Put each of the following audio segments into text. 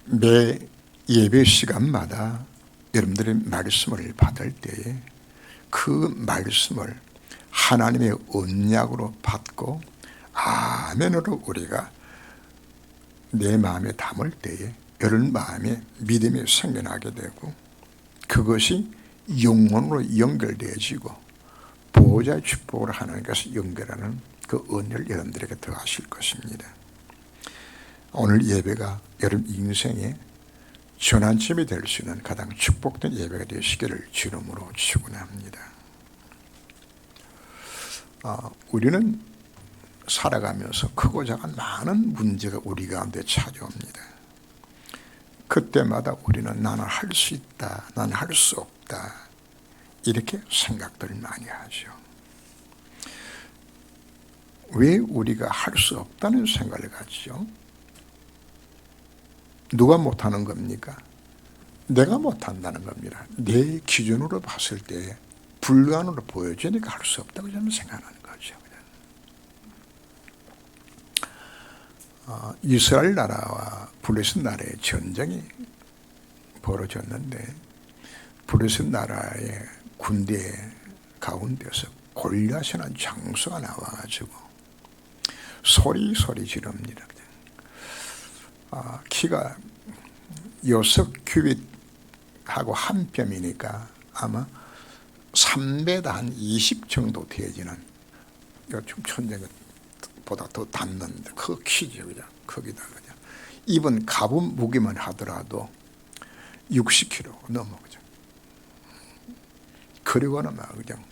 매 예배 시간마다 여러분들의 말씀을 받을 때에 그 말씀을 하나님의 언약으로 받고 아멘으로 우리가 내 마음에 담을 때에 여러분 마음에 믿음이 생겨나게 되고 그것이 영혼으로 연결되어지고 보호자의 축복을 하나님께서 연결하는 그 은혜를 여러분들에게 더하실 것입니다. 오늘 예배가 여러분 인생의 전환점이 될 수 있는 가장 축복된 예배가 되시기를 주름으로 축원합니다. 우리는 살아가면서 크고 작은 많은 문제가 우리 가운데 찾아옵니다. 그때마다 우리는 나는 할 수 있다, 나는 할 수 없다 이렇게 생각들을 많이 하죠. 왜 우리가 할 수 없다는 생각을 갖죠? 누가 못하는 겁니까? 내가 못한다는 겁니다. 내 기준으로 봤을 때 불가능으로 보여지니까 할 수 없다고 저는 생각하는 거죠. 이스라엘 나라와 블레셋 나라의 전쟁이 벌어졌는데 블레셋 나라의 군대 가운데서 골리앗이라는 장수가 나와가지고 소리 지릅니다. 키가 6규빗하고 한 뼘이니까 아마 3m 한 20 정도 되어지는 요즘 천장보다 더 닿는데 그 키죠. 그냥 거기다 그냥 입은 가분 무게만 하더라도 60kg 넘어 그죠. 그리고는 막 그냥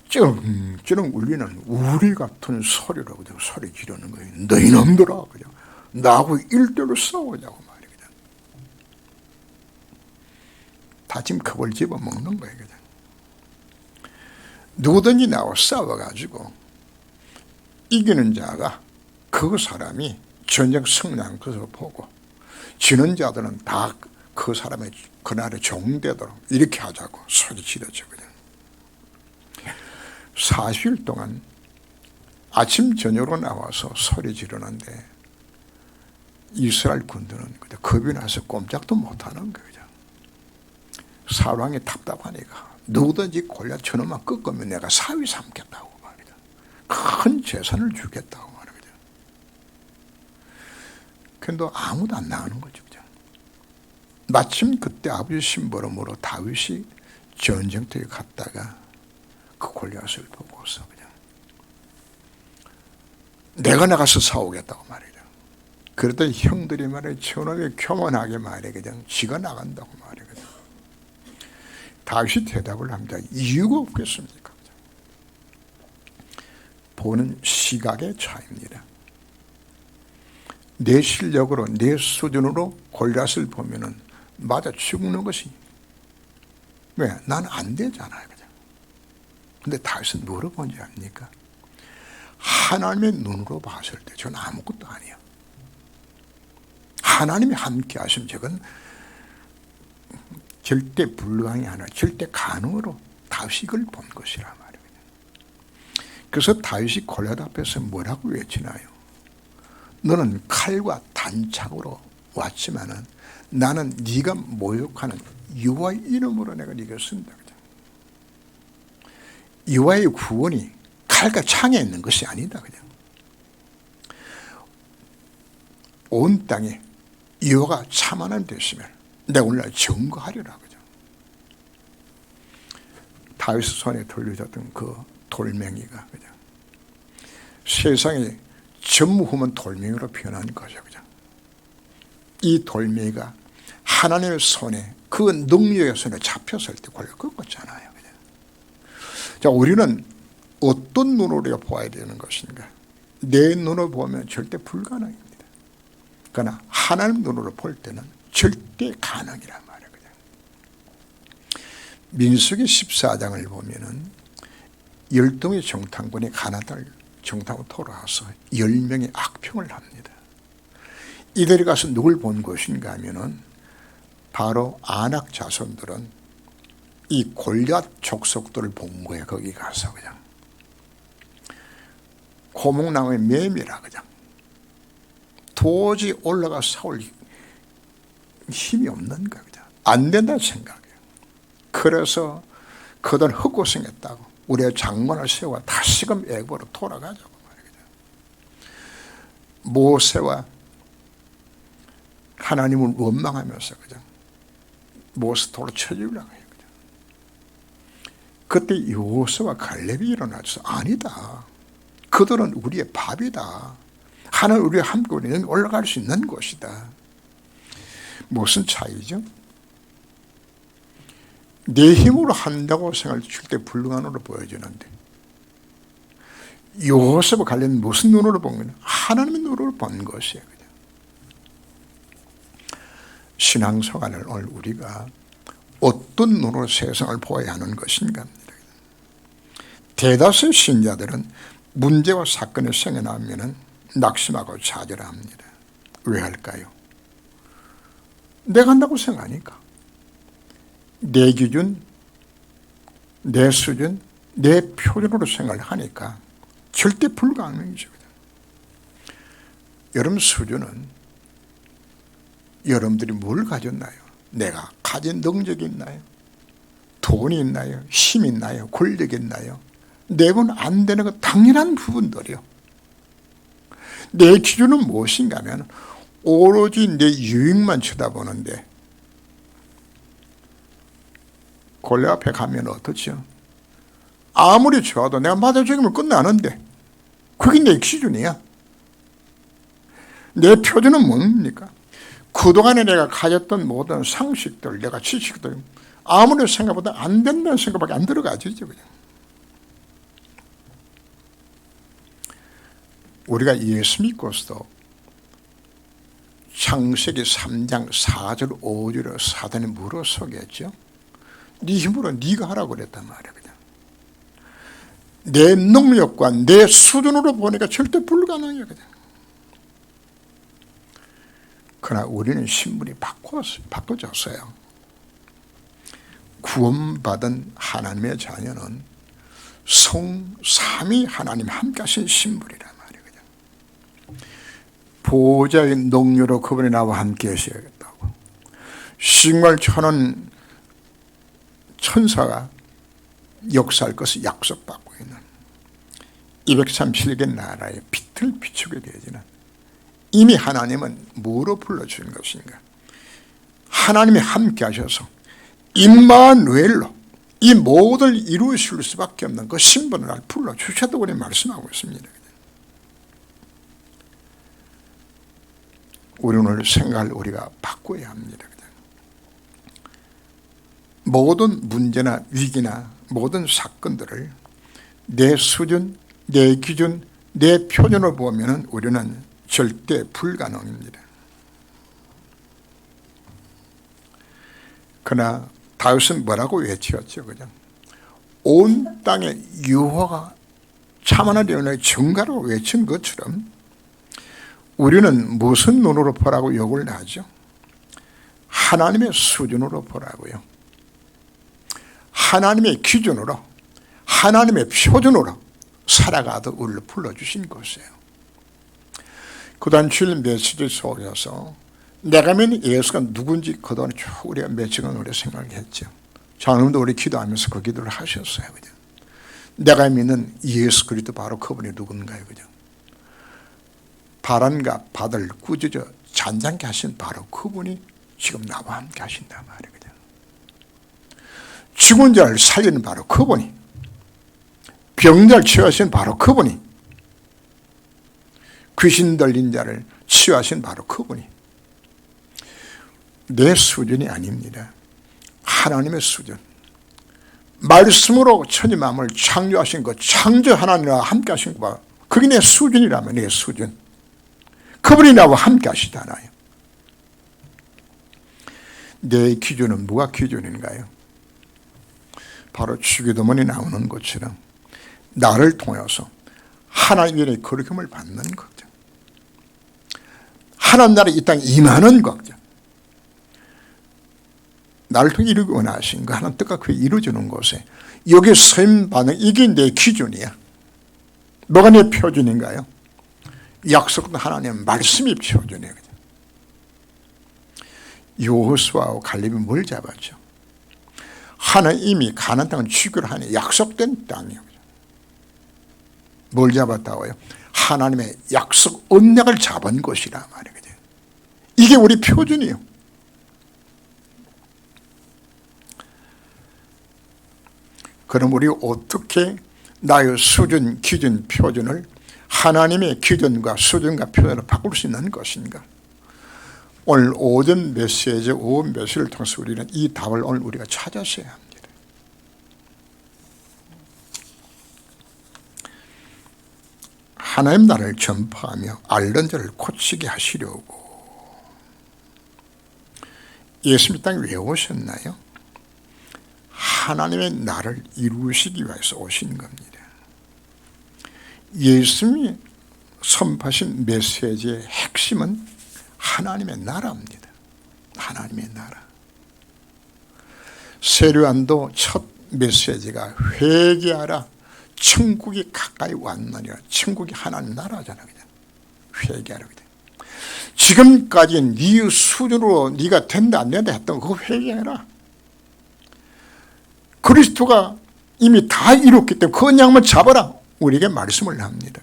ጭ렁 울리는 우리 같은 소리로 그냥 소리 지르는 거예요. 너희 놈들아 그냥 나하고 일대로 싸우자고 말이야. 그냥 다짐 컵을 집어 먹는 거예요. 그냥 누구든지 나와 싸워가지고 이기는 자가 그 사람이 전쟁 승리한 것을 보고 지는 자들은 다 그 사람의 그날의 종되도록 이렇게 하자고 소리 지르죠. 그냥 40일 동안 아침 저녁으로 나와서 소리 지르는데 이스라엘 군대는 겁이 나서 꼼짝도 못하는 거예요. 사울왕이 답답하니까 누구든지 골리앗 저놈만 꺾으면 내가 사위 삼겠다고 말이다. 큰 재산을 주겠다고 말입니다. 근데 아무도 안 나가는 거죠. 그냥. 마침 그때 아버지 심부름으로 다윗이 전쟁터에 갔다가 그 골리앗을 보고서 그냥 내가 나가서 싸우겠다고 말이죠. 그러더니 형들이 말해 천하게 교만하게 말해 그냥 지가 나간다고 말해. 다윗이 대답을 합니다. 이유가 없겠습니까? 보는 시각의 차이입니다. 내 실력으로 내 수준으로 골리앗을 보면은 맞아 죽는 것이 왜? 난 안 되잖아요. 근데 다윗은 뭐로 본지 압니까? 하나님의 눈으로 봤을 때 저는 아무것도 아니에요. 하나님이 함께 하시면 저건 절대 불가능이 아니라 절대 가능으로 다윗이 이걸 본 것이라 말입니다. 그래서 다윗이 골리앗 앞에서 뭐라고 외치나요? 너는 칼과 단창으로 왔지만은 나는 네가 모욕하는 여호와의 이름으로 내가 네가 쓴다. 여호와의 구원이 칼과 창에 있는 것이 아니다. 그냥 온 땅에 여호와가 참 하나님 되시면 내가 오늘날 증거하리라. 그죠? 다윗 손에 돌려졌던 그 돌멩이가 그냥 세상에 전무후문 돌멩이로 변한 거죠. 그냥 이 돌멩이가 하나님의 손에 그 능력의 손에 잡혔을 때 골려 꺾었잖아요. 그냥. 자, 우리는 어떤 눈으로 보아야 되는 것인가? 내 눈으로 보면 절대 불가능입니다. 그러나 하나님 눈으로 볼 때는 절대 가능이란 말이에요. 그냥. 민수기 14장을 보면은 10동의 정탐꾼이 가나다를 정탐으로 돌아와서 10명의 악평을 합니다. 이들이 가서 누굴 본 것인가 하면은 바로 아낙 자손들은 이 골리앗 족속들을 본 거예요. 거기 가서 그냥 고목나무의 매미라 그냥 도저히 올라가 싸울 힘이 없는 거예요. 안 된다는 생각이에요. 그래서 그들 헛고생했다고 우리의 장관을 세워 다시금 애굽으로 돌아가자고 말이죠. 모세와 하나님을 원망하면서 그냥 모세 돌로 쳐주려고 해요. 그때 여호수아와 갈렙이 일어나서 아니다. 그들은 우리의 밥이다. 하나님 우리와 함께 우리는 올라갈 수 있는 곳이다. 무슨 차이죠? 내 힘으로 한다고 생각할 때 불가능으로 보여지는데 여호수아와 갈렙은 무슨 눈으로 본 거냐? 하나님의 눈으로 본 것이에요. 신앙생활을 오늘 우리가 어떤 눈으로 세상을 보아야 하는 것인가 합니다. 대다수의 신자들은 문제와 사건이 생겨나면 낙심하고 좌절합니다. 왜 할까요? 내가 한다고 생각하니까. 내 기준, 내 수준, 내 표준으로 생각을 하니까 절대 불가능이죠. 여러분 수준은 여러분들이 뭘 가졌나요? 내가 가진 능력이 있나요? 돈이 있나요? 힘이 있나요? 권력이 있나요? 내건 안 되는 거 당연한 부분들이요. 내 기준은 무엇인가 하면 오로지 내 유익만 쳐다보는데 골리 앞에 가면 어떻죠? 아무리 좋아도 내가 맞아 죽이면 끝나는데 그게 내 기준이야. 내 표준은 뭡니까? 그동안에 내가 가졌던 모든 상식들, 내가 지식들 아무리 생각보다 안 된다는 생각밖에 안 들어가지죠. 그냥. 우리가 예수 믿고서도 창세기 3장 4절 5절에 사단이 물어서겠죠. 네 힘으로 네가 하라고 그랬단 말이야. 그냥. 내 능력과 내 수준으로 보니까 절대 불가능해요. 그냥. 그러나 우리는 신분이 바꿔졌어요. 구원받은 하나님의 자녀는 성삼위 하나님 함께 하신 신분이란 말이에요. 보호자의 능력으로 그분이 나와 함께 하셔야겠다고. 신관천은 천사가 역사할 것을 약속받고 있는 237개 나라의 빛을 비추게 되어지는 이미 하나님은 뭐로 불러주는 것인가? 하나님이 함께 하셔서 임마누엘로 이 모든 이루실 수밖에 없는 그 신분을 불러주셨다고 우리 말씀하고 있습니다. 우리는 오늘 생각을 우리가 바꿔야 합니다. 모든 문제나 위기나 모든 사건들을 내 수준, 내 기준, 내 표준으로 보면 우리는 절대 불가능입니다. 그러나 다윗은 뭐라고 외치었죠? 그냥 온 땅에 여호와가 참하나되어 정가라고 외친 것처럼 우리는 무슨 눈으로 보라고 욕을 하죠? 하나님의 수준으로 보라고요. 하나님의 기준으로, 하나님의 표준으로 살아가도 우리를 불러주신 것이에요. 그동안 주일 메시지 속에서 내가 믿는 예수가 누군지 그동안 쭉 우리가 며칠간 우리가 생각을 했죠. 장로님도 우리 기도하면서 그 기도를 하셨어요. 그죠? 내가 믿는 예수 그리스도 바로 그분이 누군가요? 그죠? 바람과 바다를 꾸짖어 잔잔케 하신 바로 그분이 지금 나와 함께 하신단 말이에요. 그죠? 죽은 자를 살리는 바로 그분이, 병자를 치유하신 바로 그분이, 귀신 들린 자를 치유하신 바로 그분이 내 수준이 아닙니다. 하나님의 수준. 말씀으로 천지 만물을 창조하신 그 창조 하나님과 함께 하신 거 봐. 그게 내 수준이라면 내 수준. 그분이 나와 함께 하시잖아요. 내 기준은 뭐가 기준인가요? 바로 주기도문이 나오는 것처럼 나를 통해서 하나님의 거룩함을 받는 거죠. 하나님 나라에 이 땅에 임하는 거죠. 나를 통해 이루기 원하신 거 하나님 뜻과 그게 이루어지는 곳에 여기 서임 반응 이게 내 기준이야. 뭐가 내 표준인가요? 약속도 하나님의 말씀이 표준이에요. 여호수아와 갈렙이 뭘 잡았죠? 하나님이 가나안 땅을 주기로 하니 약속된 땅이에요. 뭘 잡았다고요? 하나님의 약속 언약을 잡은 것이라 말이거든요. 이게 우리 표준이에요. 그럼 우리 어떻게 나의 수준, 기준, 표준을 하나님의 기준과 수준과 표준으로 바꿀 수 있는 것인가? 오늘 오전 메시지, 오후 메시지를 통해서 우리는 이 답을 오늘 우리가 찾았어야 합니다. 하나님 나라를 전파하며 앓는 자를 고치게 하시려고 예수님 땅에 왜 오셨나요? 하나님의 나라를 이루시기 위해서 오신 겁니다. 예수님이 선포하신 메시지의 핵심은 하나님의 나라입니다. 하나님의 나라. 세례요한도 첫 메시지가 회개하라, 천국이 가까이 왔느니라. 천국이 하나님 나라잖아요. 그냥 회개하라. 지금까지 네 수준으로 네가 된다 안 된다 했던 거 그거 회개해라. 그리스도가 이미 다 이뤘기 때문에 그 언약만 잡아라. 우리에게 말씀을 합니다.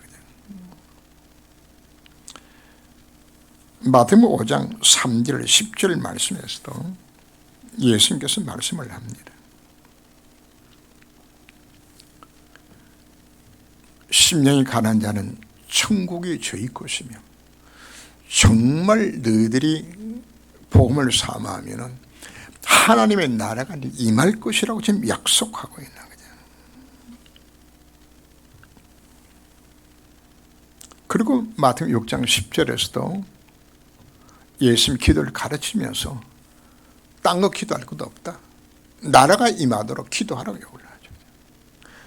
마태복음 5장 3절 10절 말씀에서도 예수님께서 말씀을 합니다. 심령이 가난한 자는 천국이 저희 것이며 정말 너희들이 복음을 사모하면 하나님의 나라가 임할 것이라고 지금 약속하고 있는 거죠. 그리고 마태복음 6장 10절에서도 예수님 기도를 가르치면서 딴 거 기도할 것도 없다. 나라가 임하도록 기도하라고 올라가죠.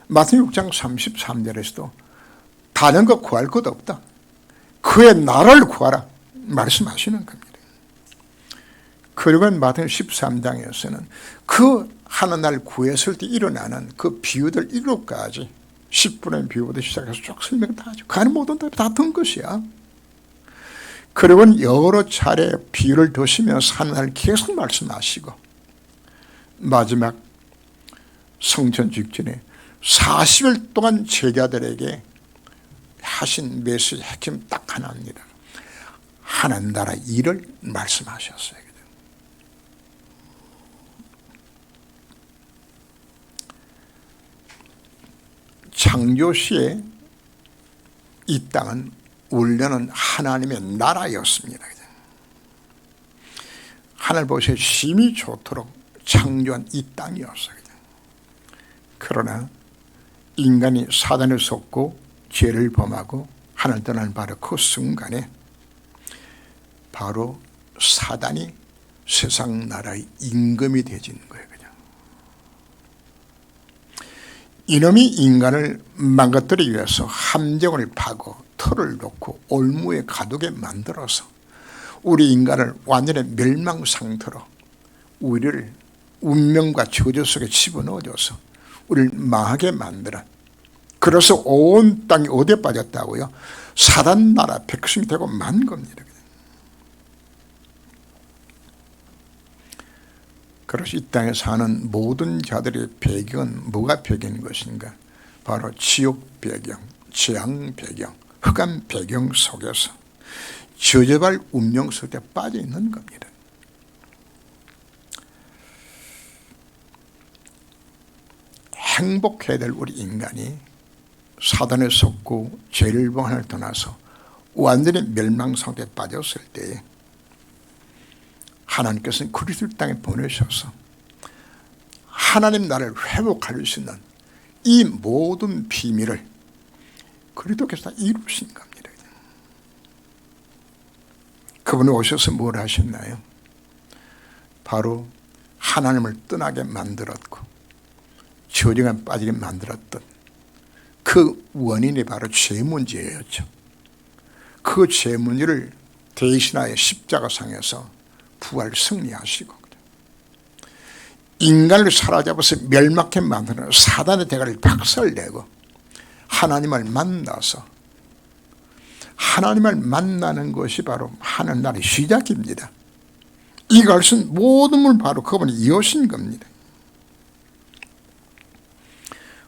마태복음 6장 33절에서도 다른 거 구할 것도 없다. 그의 나라를 구하라 말씀하시는 겁니다. 그리고 마태복음 13장에서는 그 하나님을 구했을 때 일어나는 그 비유들 7가지 10분의 비유부터 시작해서 쭉 설명 다 하죠. 그 안에 모든 답이 다 든 것이야. 그리고 여러 차례 비유를 드시면서 하나님을 계속 말씀하시고 마지막 성천 직전에 40일 동안 제자들에게 하신 메시지 핵심 딱 하나입니다. 하나님 나라 일을 말씀하셨어요. 창조시에 이 땅은 원래는 하나님의 나라였습니다. 하늘 보시에 심히 좋도록 창조한 이 땅이었어요. 그러나 인간이 사단에 속고 죄를 범하고 하늘 떠나는 바로 그 순간에 바로 사단이 세상 나라의 임금이 되어진 거예요. 이놈이 인간을 망가뜨리기 위해서 함정을 파고 틀을 놓고 올무에 가두게 만들어서 우리 인간을 완전히 멸망 상태로 우리를 운명과 저주 속에 집어넣어줘서 우리를 망하게 만들어. 그래서 온 땅이 어디에 빠졌다고요? 사단 나라 백성이 되고 만 겁니다. 그래서 이 땅에 사는 모든 자들의 배경은 뭐가 배경인 것인가? 바로 지옥 배경, 재앙 배경, 흑암 배경 속에서 저주받을 운명 속에 빠져 있는 겁니다. 행복해야 될 우리 인간이 사단에 속고 죄를 범하를 떠나서 완전히 멸망 상태에 빠졌을 때에 하나님께서는 그리스도 땅에 보내셔서 하나님 나라를 회복할 수 있는 이 모든 비밀을 그리스도께서 다 이루신 겁니다. 그분이 오셔서 뭘 하셨나요? 바로 하나님을 떠나게 만들었고 저주에 빠지게 만들었던 그 원인이 바로 죄 문제였죠. 그 죄 문제를 대신하여 십자가상에서 부활 승리하시고 인간을 사로잡아서 멸망케 만드는 사단의 대가를 박살내고 하나님을 만나서 하나님을 만나는 것이 바로 하나님 나라의 시작입니다. 이거 할 수 있는 모든 걸 바로 그분이 여신 겁니다.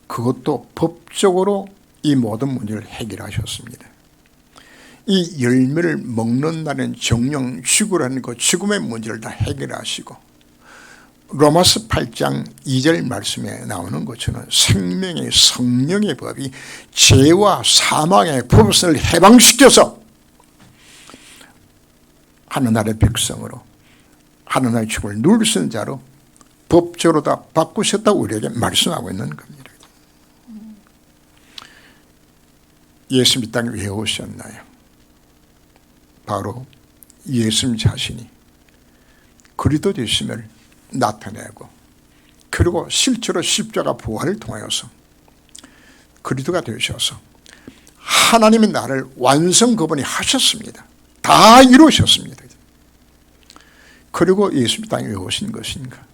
그것도 법적으로 이 모든 문제를 해결하셨습니다. 이 열매를 먹는다는 정령 죽으라는 그 죽음의 문제를 다 해결하시고, 로마서 8장 2절 말씀에 나오는 것처럼 생명의 성령의 법이 죄와 사망의 법을 해방시켜서 하늘나라의 백성으로, 하늘나라의 축복을 누릴 수 있는 자로 법적으로 다 바꾸셨다고 우리에게 말씀하고 있는 겁니다. 예수님 이 땅에 왜 오셨나요? 바로 예수님 자신이 그리스도 되심을 나타내고, 그리고 실제로 십자가 부활을 통하여서 그리스도가 되셔서 하나님의 나라를 완성 그분이 하셨습니다. 다 이루셨습니다. 그리고 예수님 땅에 왜 오신 것인가?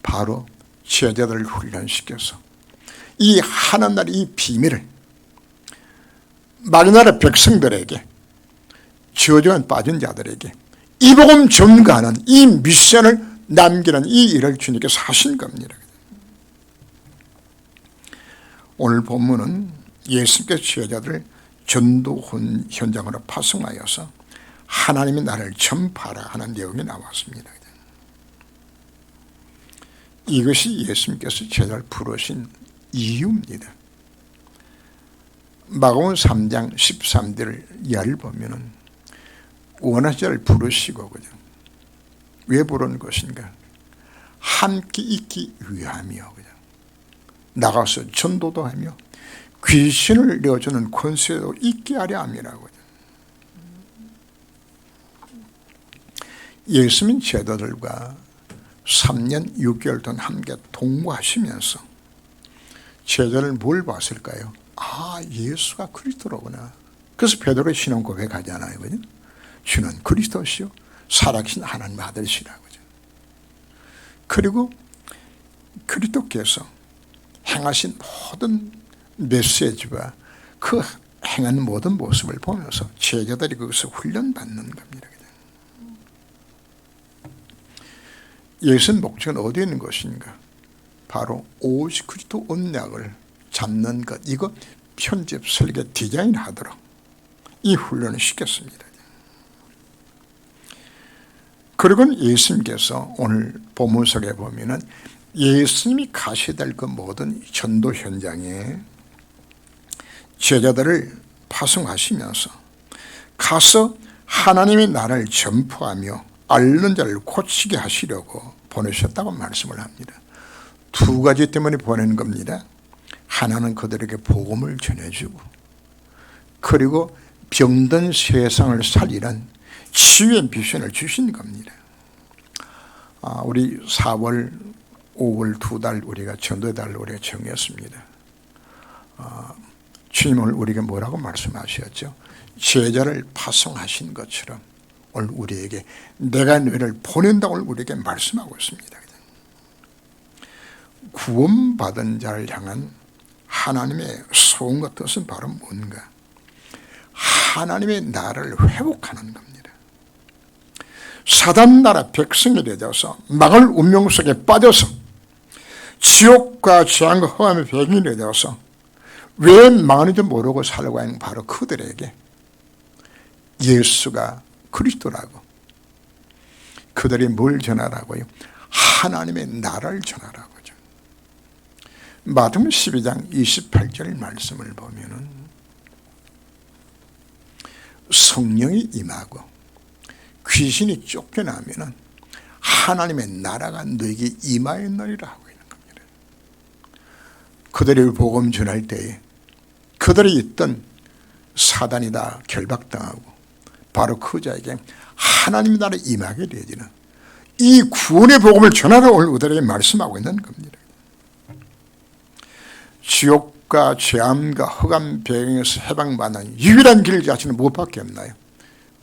바로 제자들을 훈련시켜서 이 하나님의 이 비밀을 마귀나라 백성들에게, 저주에 빠진 자들에게 이 복음 전가하는 이 미션을 남기는 이 일을 주님께서 하신 겁니다. 오늘 본문은 예수님께서 제자들을 전도 현장으로 파송하여서 하나님의 나라를 전파하라 하는 내용이 나왔습니다. 이것이 예수님께서 제자를 부르신 이유입니다. 마가복음 3장 13절 이하를 보면은 원하는 자를 부르시고, 그죠? 왜 부르는 것인가? 함께 있기 위함이요, 그죠? 나가서 전도도 하며 귀신을 내어주는 권세도 있게 하려 함이라고. 예수님 제자들과 3년 6개월 동안 함께 동거하시면서 제자를 뭘 봤을까요? 아, 예수가 그리스도로구나. 그래서 베드로의 신앙 고백하잖아요, 그죠? 주는 그리스도시요 살아계신 하나님의 아들이시라고. 그리고 그리스도께서 행하신 모든 메시지와 그 행하는 모든 모습을 보면서 제자들이 거기서 훈련받는 겁니다. 예수의 목적은 어디에 있는 것인가? 바로 오직 그리스도 언약을 잡는 것, 이거 편집, 설계, 디자인하도록 이 훈련을 시켰습니다. 그리고 예수님께서 오늘 본문 속에 보면은 예수님이 가셔야 될 그 모든 전도 현장에 제자들을 파송하시면서 가서 하나님의 나라를 전포하며 앓는 자를 고치게 하시려고 보내셨다고 말씀을 합니다. 두 가지 때문에 보내는 겁니다. 하나는 그들에게 복음을 전해주고, 그리고 병든 세상을 살리는 치유의 미션을 주신 겁니다. 우리 4월, 5월 2달 우리가 전도의 달로 우리가 정했습니다. 주님은 우리에게 뭐라고 말씀하셨죠? 제자를 파송하신 것처럼 오늘 우리에게 내가 너희를 보낸다고 우리에게 말씀하고 있습니다. 구원받은 자를 향한 하나님의 소원과 뜻은 바로 뭔가? 하나님의 나라를 회복하는 겁니다. 사단 나라 백성이 되어서 망할 운명 속에 빠져서 지옥과 재앙과 흑암의 배경이 되어서 왜 망하는지 모르고 살고 있는 바로 그들에게 예수가 그리스도라고, 그들이 뭘 전하라고요? 하나님의 나라를 전하라고죠. 마태복음 12장 28절 말씀을 보면은 성령이 임하고 귀신이 쫓겨나면은 하나님의 나라가 너에게 임하였느니라 하고 있는 겁니다. 그들이 복음 전할 때에 그들이 있던 사단이 다 결박당하고 바로 그 자에게 하나님의 나라에 임하게 되어지는 이 구원의 복음을 전하라고 오늘 우리에게 말씀하고 있는 겁니다. 지옥과 죄암과 흑암 배경에서 해방받는 유일한 길 자체는 무엇밖에 없나요?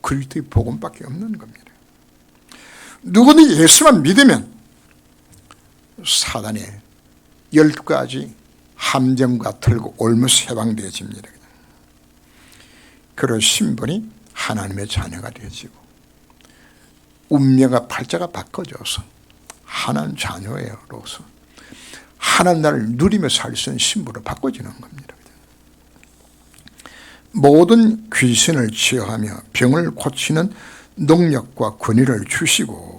그리스도의 복음밖에 없는 겁니다. 누구든지 예수만 믿으면 사단의 12가지 함정과 틀고 올무서 해방되어집니다. 그런 신분이 하나님의 자녀가 되어지고 운명과 팔자가 바꿔져서 하나님 자녀로서 하나님 나라를 누리며 살 수 있는 신부로 바꿔지는 겁니다. 모든 귀신을 제어하며 병을 고치는 능력과 권위를 주시고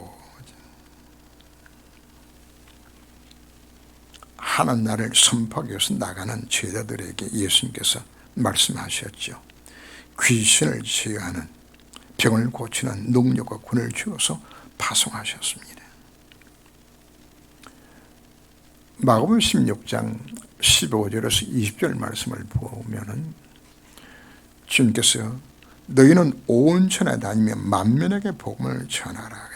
하나님 나라를 선포하기 위해서 나가는 제자들에게 예수님께서 말씀하셨죠. 귀신을 제어하는 병을 고치는 능력과 권위를 주어서 파송하셨습니다. 마가복음 16장 15절에서 20절 말씀을 보면은 주님께서 너희는 온 천하에 다니며 만민에게 복음을 전하라.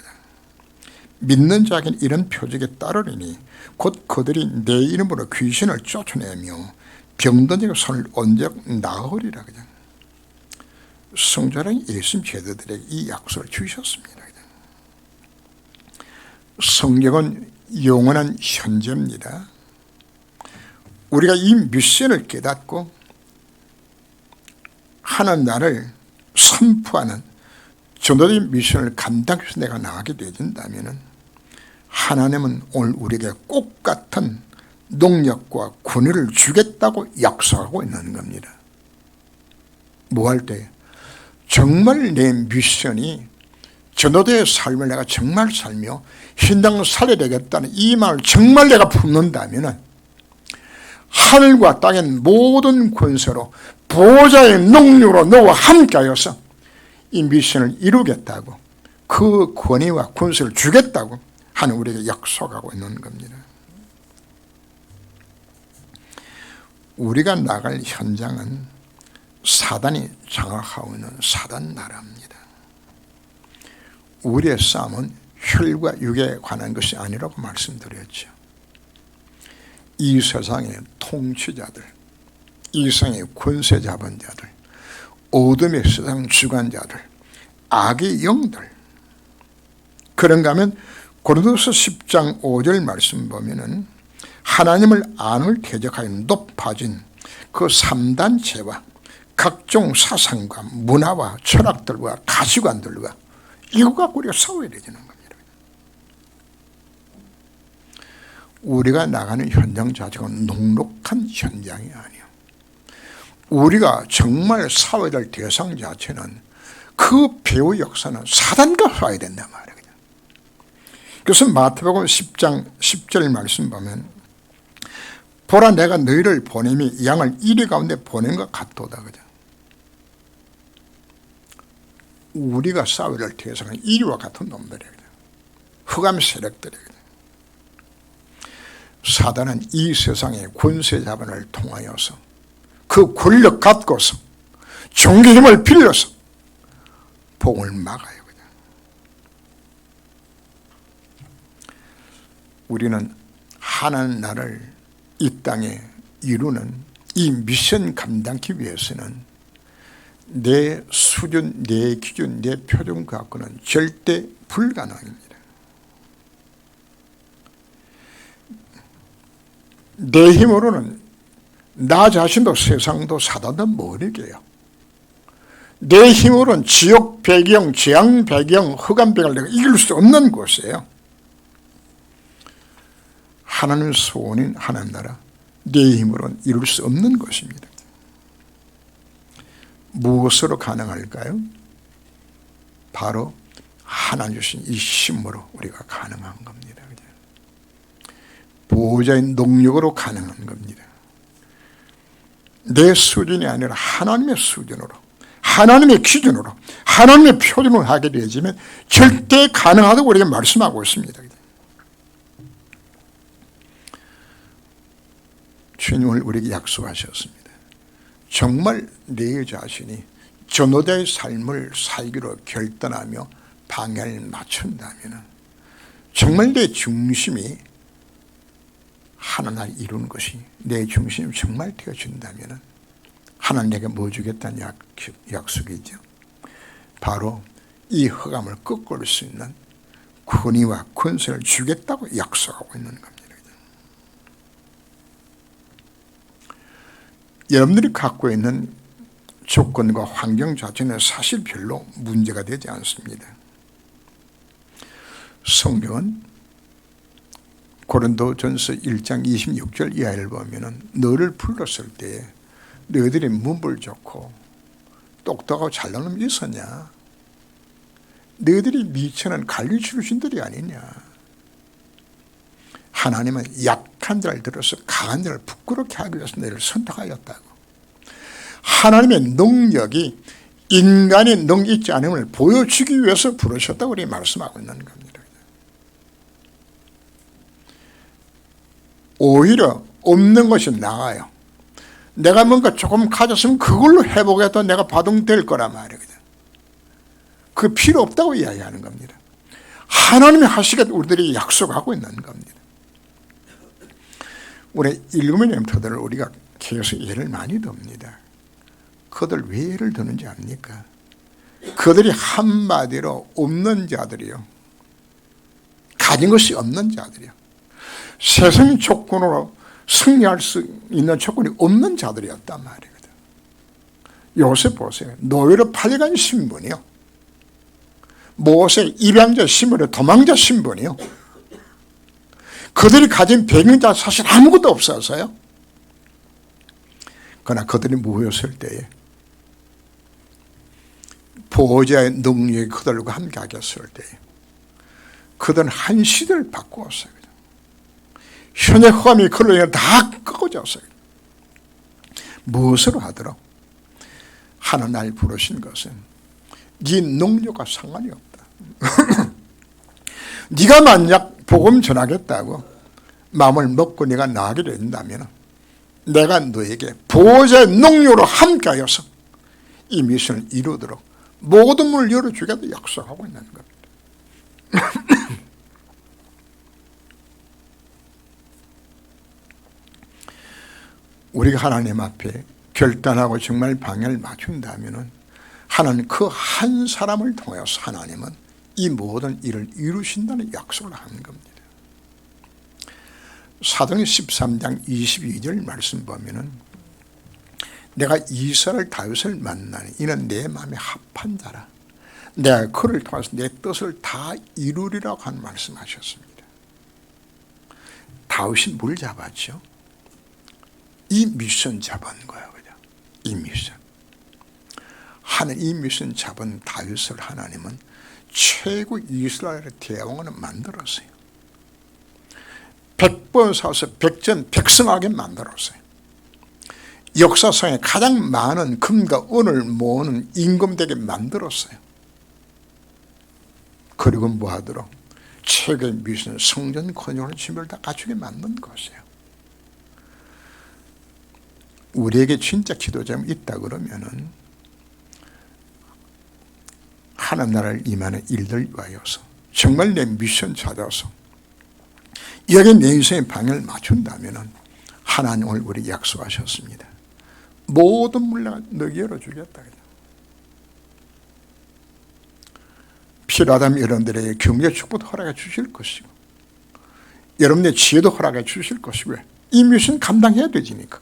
믿는 자에게는 이런 표적에 따르리니 곧 그들이 내 이름으로 귀신을 쫓아내며 병든 자의 손을 얹어 나으리라. 성전의 예수님 제자들에게 이 약속을 주셨습니다. 성경은 영원한 현재입니다. 우리가 이 미션을 깨닫고 하나님 나라를 선포하는 전도적인 미션을 감당해서 내가 나가게 되어진다면 하나님은 오늘 우리에게 꼭 같은 능력과 권위를 주겠다고 약속하고 있는 겁니다. 뭐 할 때? 정말 내 미션이 전도자의 삶을 내가 정말 살며 신당을 살아야 되겠다는 이 말을 정말 내가 품는다면 하늘과 땅의 모든 권세로 보호자의 능력으로 너와 함께하여서 이 미션을 이루겠다고 그 권위와 권세를 주겠다고 하는 우리에게 약속하고 있는 겁니다. 우리가 나갈 현장은 사단이 장악하고 있는 사단 나라입니다. 우리의 싸움은 혈과 육에 관한 것이 아니라고 말씀드렸죠. 이 세상의 통치자들, 이 세상의 권세 잡은 자들, 어둠의 세상 주관자들, 악의 영들. 그런가 하면 고린도서 10장 5절 말씀 보면은 하나님을 안을 대적하여 높아진 그 3단체와 각종 사상과 문화와 철학들과 가치관들과 이거 갖고 우리가 싸워야 되는 겁니다. 우리가 나가는 현장 자체가 녹록한 현장이 아니에요. 우리가 정말 싸워야 될 대상 자체는 그 배후 역사는 사단과 싸워야 된단 말이에요. 그래서 마태복음 10장 10절 말씀 보면 보라 내가 너희를 보내미 양을 이리 가운데 보낸 것 같도다. 그죠? 우리가 싸워야 될 대상은 이리와 같은 놈들이에요. 흑암 세력들이에요. 사단은 이 세상의 권세 자본을 통하여서 그 권력 갖고서 종교 힘을 빌려서 복을 막아요. 우리는 하나님 나라를 이 땅에 이루는 이 미션 감당하기 위해서는 내 수준, 내 기준, 내 표준 갖고는 절대 불가능합니다. 내 힘으로는 나 자신도 세상도 사단도 못 이겨요. 내 힘으로는 지옥 배경, 재앙 배경, 흑암 배경을 내가 이길 수 없는 곳이에요. 하나님의 소원인 하나님 나라, 내 힘으로는 이룰 수 없는 것입니다. 무엇으로 가능할까요? 바로 하나님 주신 이 힘으로 우리가 가능한 겁니다. 보호자의 능력으로 가능한 겁니다. 내 수준이 아니라 하나님의 수준으로, 하나님의 기준으로, 하나님의 표준으로 하게 되지면 절대 가능하다고 우리가 말씀하고 있습니다. 주님을 우리에게 약속하셨습니다. 정말 내 자신이 전도자의 삶을 살기로 결단하며 방향을 맞춘다면 정말 내 중심이 하나님을 이루는 것이 내 중심이 정말 되어준다면 하나님 내게 뭐 주겠다는 약속이죠. 바로 이 흑암을 꺾을 수 있는 권위와 권세를 주겠다고 약속하고 있는 겁니다. 여러분들이 갖고 있는 조건과 환경 자체는 사실 별로 문제가 되지 않습니다. 성경은 고린도전서 1장 26절 이하를 보면은 너를 불렀을 때에 너희들이 문벌 좋고 똑똑하고 잘난 놈이 있었냐? 너희들이 미천한 관리 출신들이 아니냐? 하나님은 약한 자를 들어서 강한 자를 부끄럽게 하기 위해서 너희를 선택하였다고. 하나님의 능력이 인간의 능력 있지 않음을 보여주기 위해서 부르셨다고 우리 말씀하고 있는 겁니다. 오히려 없는 것이 나아요. 내가 뭔가 조금 가졌으면 그걸로 회복해도 내가 바둥될 거란 말이거든. 그 필요 없다고 이야기하는 겁니다. 하나님이 하시겠다 우리들이 약속하고 있는 겁니다. 우리 일구멘토들을 우리가 계속 예를 많이 듭니다. 그들 왜 예를 드는지 압니까? 그들이 한마디로 없는 자들이요, 가진 것이 없는 자들이요, 세상의 조건으로 승리할 수 있는 조건이 없는 자들이었단 말이거든. 요새 보세요. 노예로 팔려간 신분이요, 모세 입양자 신분이요, 도망자 신분이요, 그들이 가진 배경자 사실 아무것도 없어서요. 그러나 그들이 모였을 때에 보호자의 능력이 그들과 함께 하겠을 때에 그들은 한 시대를 바꾸었어요. 현재 험이 그들에게 다 꺾어졌어요. 무엇으로 하더라? 하나님 날 부르신 것은 네 능력과 상관이 없다. 네가 만약 복음 전하겠다고 마음을 먹고 네가 나가게 된다면 내가 너에게 보호자의 능력으로 함께하여서 이 미션을 이루도록 모든 문을 열어주겠다 약속하고 있는 겁니다. 우리가 하나님 앞에 결단하고 정말 방향을 맞춘다면 하나님 그 한 사람을 통해서 하나님은 이 모든 일을 이루신다는 약속을 하는 겁니다. 사도행 13장 22절 말씀 보면은 내가 이스라엘 다윗을 만나니 이는 내 마음에 합한 자라 내가 그를 통해서 내 뜻을 다 이루리라고 한 말씀하셨습니다. 다윗이 뭘 잡았죠? 이 미션 잡은 거예요. 그냥 이 미션. 하나님 이 미션 잡은 다윗을 하나님은 최고 이스라엘의 대왕으로 만들었어요. 100번 싸워서 백전백승하게 만들었어요. 역사상에 가장 많은 금과 은을 모으는 임금되게 만들었어요. 그리고 뭐하도록 최고의 미션 성전 건축을 준비를 다 갖추게 만든 것이에요. 우리에게 진짜 기도점이 있다 그러면은 하나님 나라를 임하는 일들 위하여서 정말 내 미션 찾아서 여기 내 인생의 방향을 맞춘다면 하나님을 우리 약속하셨습니다. 모든 문을 너에게 열어주겠다. 필요하다면 여러분들에게 경제 축복도 허락해 주실 것이고 여러분의 지혜도 허락해 주실 것이고 이 미션 감당해야 되지니까.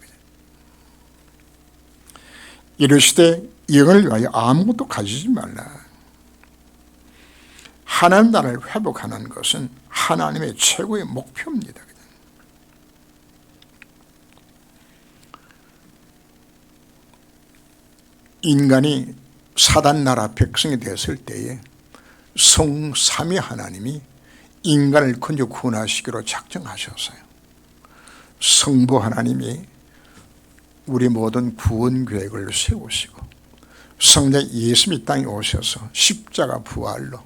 이르시되 영을 위하여 아무것도 가지지 말라. 하나님 나라를 회복하는 것은 하나님의 최고의 목표입니다. 인간이 사단 나라 백성이 됐을 때에 성삼위 하나님이 인간을 건져 구원하시기로 작정하셨어요. 성부 하나님이 우리 모든 구원 계획을 세우시고 성자 예수님이 땅에 오셔서 십자가 부활로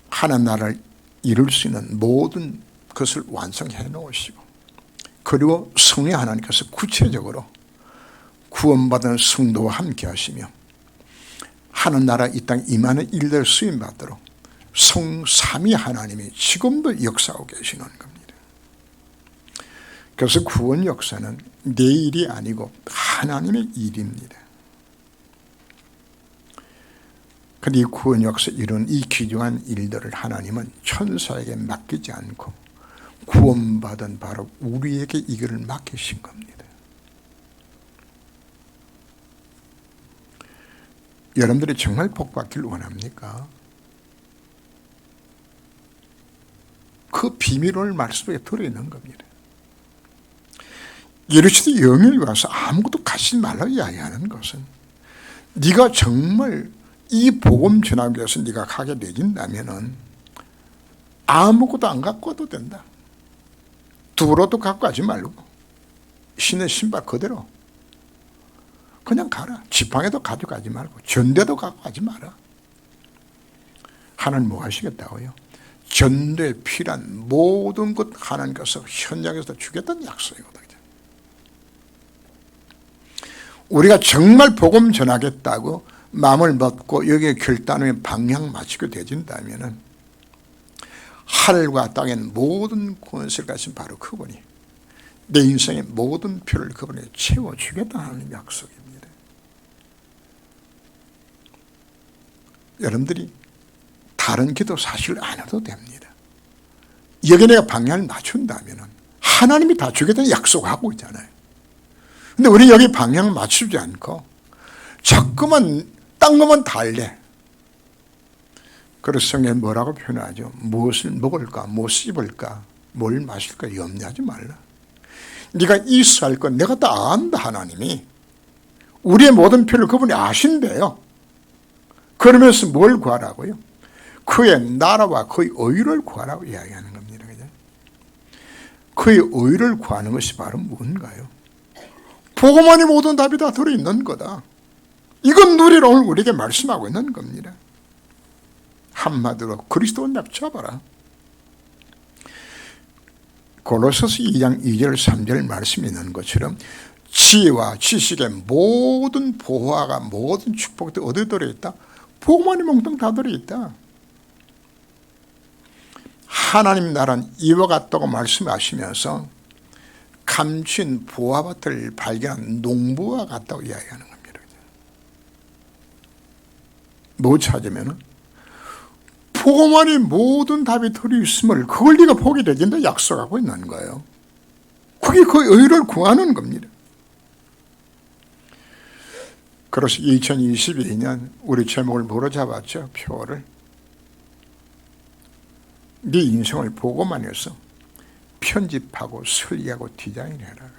하나님 나라를 이룰 수 있는 모든 것을 완성해 놓으시고 그리고 성령 하나님께서 구체적으로 구원받은 성도와 함께 하시며 하나님 나라 이 땅에 임하는 일들 수임받도록 성삼위 하나님이 지금도 역사하고 계시는 겁니다. 그래서 구원 역사는 내 일이 아니고 하나님의 일입니다. 그런데 이 구원 역사 이런 이 귀중한 일들을 하나님은 천사에게 맡기지 않고 구원받은 바로 우리에게 이것을 맡기신 겁니다. 여러분들이 정말 복받기를 원합니까? 그 비밀을 말씀 속에 들어있는 겁니다. 이르시되 영일 와서 아무것도 가지지 말라고 이야기하는 것은 네가 정말 이 복음 전하기 위해서 네가 가게 되진다면은 아무것도 안 갖고 와도 된다. 두로도 갖고 가지 말고 신의 신발 그대로 그냥 가라. 지팡이도 가져가지 말고 전대도 갖고 가지 마라. 하나님 뭐 하시겠다고요? 전도에 필요한 모든 것 하나님께서 현장에서 주겠다는 약속이거든요. 우리가 정말 복음 전하겠다고 마음을 먹고 여기에 결단하면 방향 맞추게 되진다면 하늘과 땅의 모든 권세를 가진 바로 그분이 내 인생의 모든 필요를 그분이 채워주겠다는 약속입니다. 여러분들이 다른 기도 사실 안 해도 됩니다. 여기 내가 방향을 맞춘다면 하나님이 다 주겠다는 약속하고 있잖아요. 근데 우리 여기 방향 맞추지 않고 자꾸만 딴 것만 달래. 그래서 성경에 뭐라고 표현하죠? 무엇을 먹을까? 무엇을 입을까? 뭘 마실까? 염려하지 말라. 네가 있어 할 건 내가 다 안다. 하나님이 우리의 모든 필요를 그분이 아신대요. 그러면서 뭘 구하라고요? 그의 나라와 그의 의를 구하라고 이야기하는 겁니다. 그의 의를 구하는 것이 바로 뭔가요? 복음 안에 모든 답이 다 들어있는 거다. 이건 누리라 오늘 우리에게 말씀하고 있는 겁니다. 한마디로 그리스도를 잡아라. 골로새서 2장 2절 3절 말씀이 있는 것처럼 지혜와 지식의 모든 보화가 모든 축복도 어디에 들어있다? 복음 안에 몽땅 다 들어있다. 하나님 나라는 이와 같다고 말씀하시면서 감춘 보화밭을 발견한 농부와 같다고 이야기하는 겁니다. 뭐 찾으면은 복음 안에 모든 답이 들어있음을 그걸 네가 보게 되긴다 약속하고 있는 거예요. 그게 그 의를 구하는 겁니다. 그래서 2022년 우리 제목을 뭐로 잡았죠? 표를. 네 인생을 복음만 해서 편집하고 설계하고 디자인해라.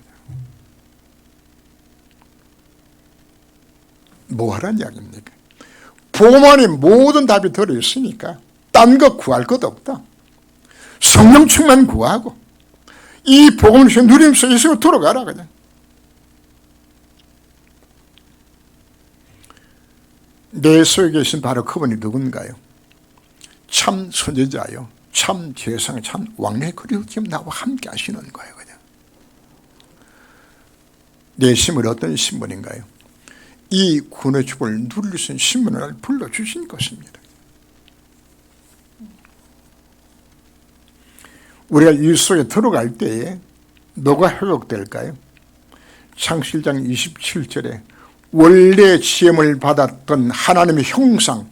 뭐 하란 이야기입니까? 복음 안에 모든 답이 들어있으니까 딴 거 구할 것 없다. 성령 충만 구하고 이 복음을 누리면서 예수로 돌아가라 그냥. 내 속에 계신 바로 그분이 누군가요? 참 선지자요, 참 제상, 참 왕래 그리고 지금 나와 함께 하시는 거예요. 그냥. 내 신분이 어떤 신분인가요? 이 구원의 축복을 누릴 수 있는 신분을 불러주신 것입니다. 우리가 이 속에 들어갈 때에 뭐가 회복될까요? 창세기 1장 27절에 원래 지음을 받았던 하나님의 형상,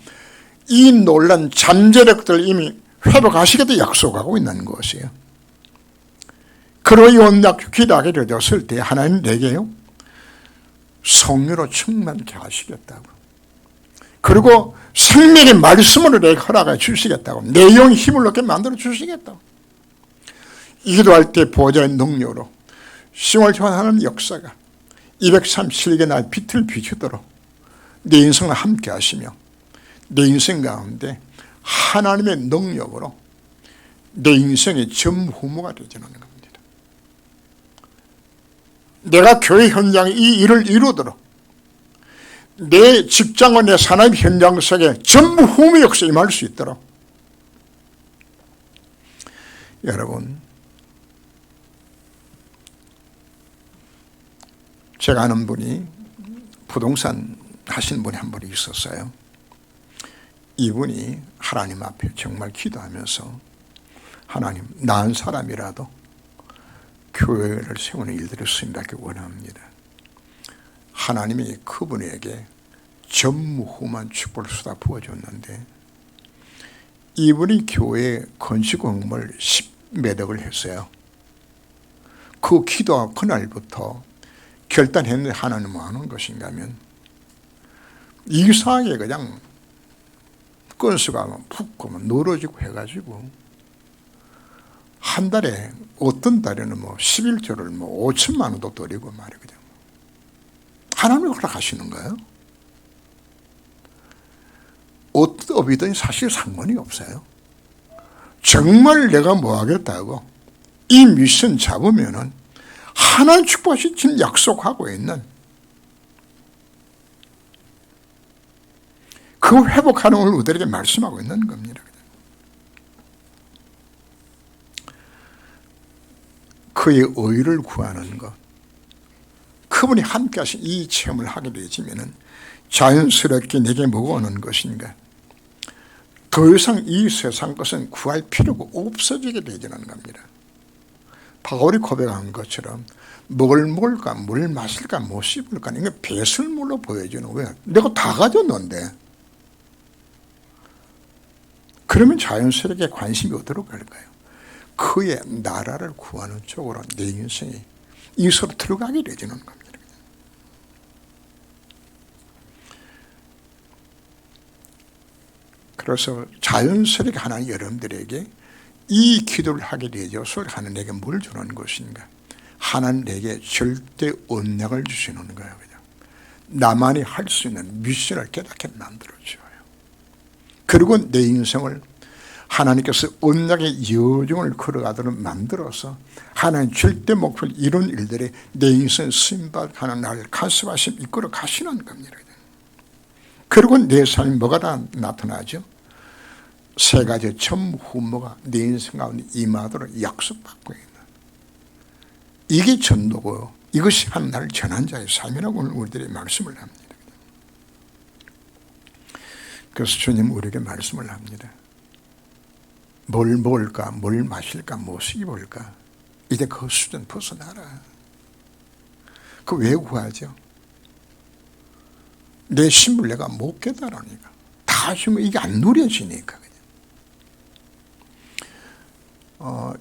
이 놀란 잠재력들을 이미 회복하시겠다 약속하고 있는 것이에요. 그로 연락 기도하게 되었을 때 하나님 내게요 성령으로 충만케 하시겠다고, 그리고 생명의 말씀으로 내게 허락해 주시겠다고, 내 영의 힘을 얻게 만들어 주시겠다고, 기도할 때 보좌의 능력으로 시험을 교환하는 역사가 237개 날 빛을 비추도록 내 인생을 함께 하시며 내 인생 가운데 하나님의 능력으로 내 인생의 전후무가 되지는 겁니다. 내가 교회 현장에 이 일을 이루도록 내 직장과 내 산업 현장 속에 전후무 역사에 임할 수 있도록 여러분, 제가 아는 분이 부동산 하시는 분이 한 분이 있었어요. 이분이 하나님 앞에 정말 기도하면서 하나님, 나은 사람이라도 교회를 세우는 일들을 수임받기 원합니다. 하나님이 그분에게 전무후무한 축복을 쏟아 부어줬는데 이분이 교회 건축 공모를 10매덕을 했어요. 그 기도와 그날부터 결단했는데 하나님은 뭐 하는 것인가 하면 이상하게 그냥 건수가 붙고 늘어지고 해가지고 한 달에 어떤 달에는 뭐 11조를 뭐 5천만 원도 드리고 말이거든요. 하나님이 허락하시는 거예요. 어떤 업이든 사실 상관이 없어요. 정말 내가 뭐 하겠다고 이 미션 잡으면은 하나님 축복하신 지금 약속하고 있는 그 회복하는 걸 우리에게 말씀하고 있는 겁니다. 그의 의를 구하는 것, 그분이 함께 하신 이 체험을 하게 되지면은 자연스럽게 내게 뭐가 오는 것인가? 더 이상 이 세상 것은 구할 필요가 없어지게 되지는 겁니다. 바울이 고백한 것처럼 뭘 먹을까, 뭘 마실까, 뭐 씹을까, 이게 배설물로 보여지는 거예요. 내가 다 가졌는데. 그러면 자연스럽게 관심이 어디로 갈까요? 그의 나라를 구하는 쪽으로 내 인생이 이서로 들어가게 되지는 겁니다. 그래서 자연스럽게 하나님 여러분들에게 이 기도를 하게 되어서 하나님 내게 뭘 주는 것인가? 하나님 내게 절대 언약을 주시는 거예요. 그냥 나만이 할 수 있는 미션을 깨닫게 만들어줘요. 그리고 내 인생을 하나님께서 언약의 여정을 걸어가도록 만들어서 하나님 절대 목표를 이룬 일들이 내 인생 쓰임받는 날 간섭하심 이끌어 가시는 겁니다. 그리고 내 삶이 뭐가 다 나타나죠? 세 가지 전후무가 내 인생 가운데 임하도록 약속받고 있는, 이게 전도고요. 이것이 하나님을 전한 자의 삶이라고 오늘 우리들이 말씀을 합니다. 그래서 주님 우리에게 말씀을 합니다. 뭘 먹을까, 뭘 마실까, 무엇을 입을까, 이제 그 수준 벗어나라. 그 왜 구하죠? 내 신분을 내가 못 깨달으니까. 다 하시면 이게 안 누려지니까.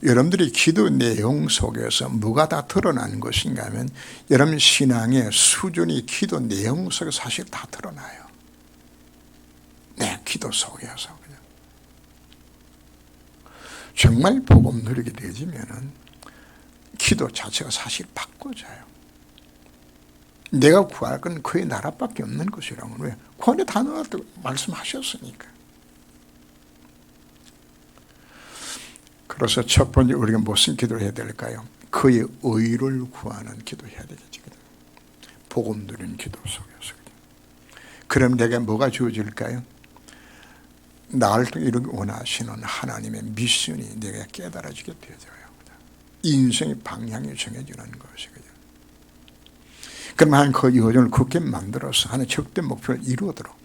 여러분들이 기도 내용 속에서 뭐가 다 드러나는 것인가 하면 여러분 신앙의 수준이 기도 내용 속에 사실 다 드러나요. 내 기도 속에서. 그냥. 정말 복음 누리게 되지면은 기도 자체가 사실 바꿔져요. 내가 구할 건 그의 나라밖에 없는 것이라고. 왜? 구원의 단어가 말씀하셨으니까. 그래서 첫 번째 우리가 무슨 기도를 해야 될까요? 그의 의를 구하는 기도 해야 되겠지. 복음 누리는 기도 속에서. 그럼 내게 뭐가 주어질까요? 나를 이루기 원하시는 하나님의 미션이 내가 깨달아지게 되어져요. 인생의 방향이 정해지는 것이거든요. 그러면 그 여정을 굳게 만들어서 하나의 적된 목표를 이루도록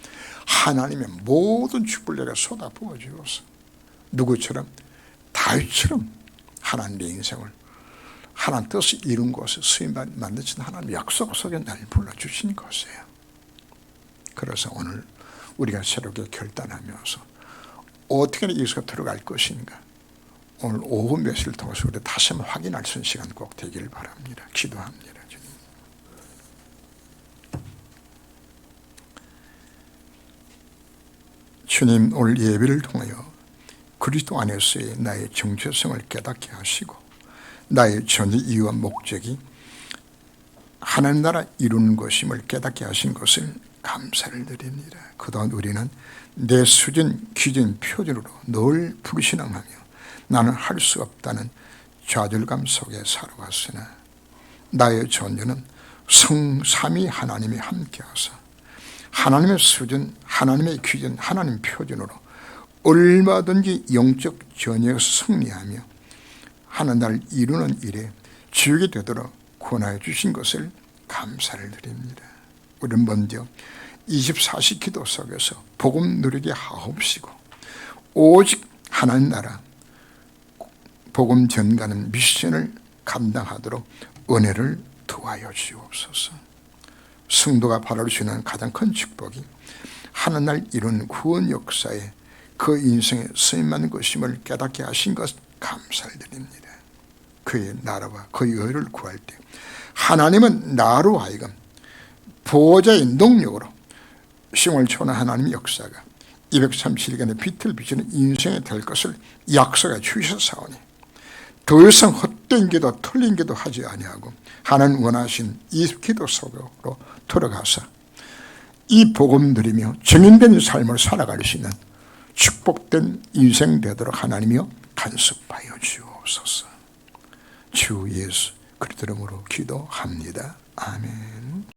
하나님의 모든 축복을 내가 쏟아부어 주어서 누구처럼? 다윗처럼 하나님 내 인생을 하나님 뜻을 이룬 곳에 수임 만드신 하나님의 약속 속에 나를 불러주신 것이에요. 그래서 오늘 우리가 새롭게 결단하면서 어떻게 이것가 들어갈 것인가, 오늘 오후 몇 시를 통해서 우리 다시 한번 확인할 수 있는 시간 꼭 되기를 바랍니다. 기도합니다. 주님, 오늘 예배를 통하여 그리스도 안에서의 나의 정체성을 깨닫게 하시고 나의 전의 이유와 목적이 하나님 나라 이루는 것임을 깨닫게 하신 것을 감사를 드립니다. 그동안 우리는 내 수준, 기준, 표준으로 늘 불신앙하며 나는 할 수 없다는 좌절감 속에 살아왔으나 나의 존재는 성삼위 하나님이 함께하사 하나님의 수준, 하나님의 기준, 하나님 표준으로 얼마든지 영적 전역에서 승리하며 하는 날 이루는 일에 지옥이 되도록 권하여 주신 것을 감사를 드립니다. 우리는 먼저 24시 기도 속에서 복음 누리게 하옵시고 오직 하나님 나라 복음 전가는 미션을 감당하도록 은혜를 더하여 주옵소서. 성도가 바라볼 수 있는 가장 큰 축복이 하는 날 이룬 구원 역사에 그 인생에 쓰임받는 것임을 깨닫게 하신 것 감사를 드립니다. 그의 나라와 그의 의를 구할 때 하나님은 나로 하여금 보호자의 능력으로 생활 초월한 하나님의 역사가 237일간의 빛을 비추는 인생이 될 것을 약속해 주셨사오니 더 이상 헛된 기도 틀린 기도 하지 아니하고 하나님 원하신 이 기도 속으로 들어가서 이 복음 드리며 정인된 삶을 살아갈 수 있는 축복된 인생 되도록 하나님이여 간섭하여 주옵소서. 주 예수 그리스도 이름으로 기도합니다. 아멘.